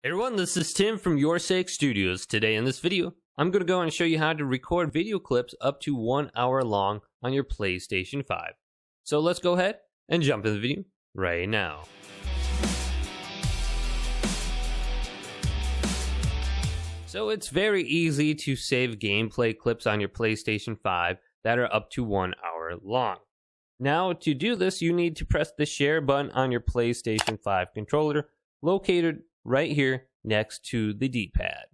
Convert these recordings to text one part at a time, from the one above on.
Hey everyone, this is Tim from YourSixStudios. Today in this video, I'm going to go and show you how to record video clips up to 1 hour long on your PlayStation 5. So let's go ahead and jump into the video right now. So it's very easy to save gameplay clips on your PlayStation 5 that are up to 1 hour long. Now to do this, you need to press the share button on your PlayStation 5 controller located right here next to the D-pad.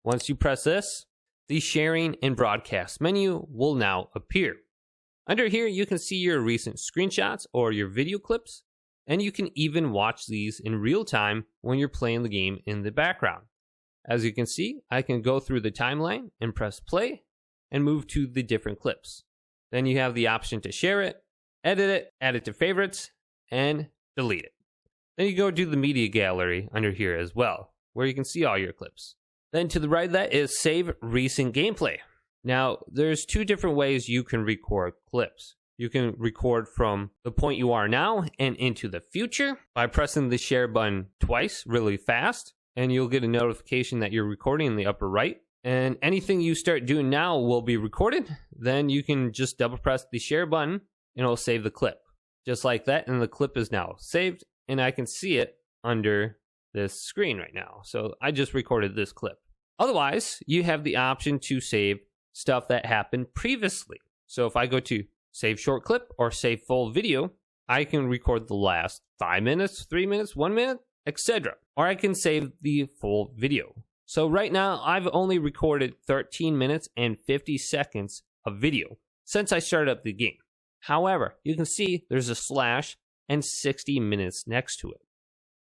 Once you press this, the sharing and broadcast menu will now appear. Under here, you can see your recent screenshots or your video clips, and you can even watch these in real time when you're playing the game in the background. As you can see, I can go through the timeline and press play and move to the different clips. Then you have the option to share it, edit it, add it to favorites, and delete it. Then you go to the media gallery under here as well, where you can see all your clips. Then to the right of that is save recent gameplay. Now, there's two different ways you can record clips. You can record from the point you are now and into the future by pressing the share button twice really fast, and you'll get a notification that you're recording in the upper right. And anything you start doing now will be recorded. Then you can just double press the share button and it'll save the clip. Just like that, and the clip is now saved. And I can see it under this screen right now. So I just recorded this clip. Otherwise, you have the option to save stuff that happened previously. So if I go to save short clip or save full video, I can record the last 5 minutes, 3 minutes, 1 minute, etc. Or I can save the full video. So right now, I've only recorded 13 minutes and 50 seconds of video since I started up the game. However, you can see there's a slash and 60 minutes next to it.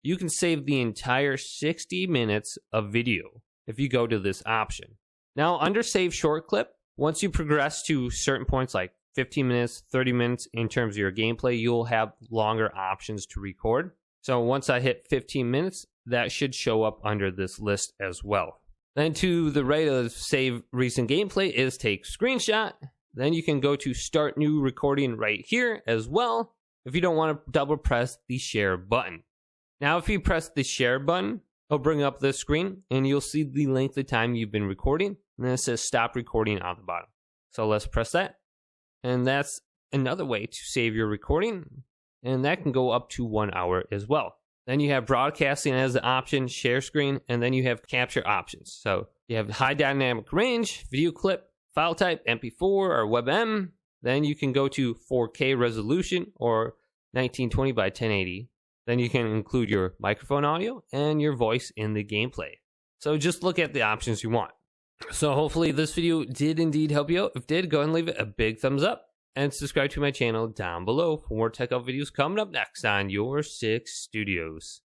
You can save the entire 60 minutes of video if you go to this option. Now, under save short clip, once you progress to certain points like 15 minutes, 30 minutes in terms of your gameplay, you'll have longer options to record. So once I hit 15 minutes, that should show up under this list as well. Then to the right of save recent gameplay is take screenshot. Then you can go to start new recording right here as well, if you don't want to double press the share button. Now, if you press the share button, it'll bring up this screen and you'll see the length of time you've been recording. And then it says stop recording on the bottom. So let's press that. And that's another way to save your recording. And that can go up to 1 hour as well. Then you have broadcasting as an option, share screen, and then you have capture options. So you have high dynamic range, video clip, file type, MP4 or WebM. Then you can go to 4K resolution or 1920 by 1080. Then you can include your microphone audio and your voice in the gameplay. So just look at the options you want. So hopefully this video did indeed help you out. If it did, go ahead and leave it a big thumbs up and subscribe to my channel down below for more tech out videos coming up next on YourSixStudios.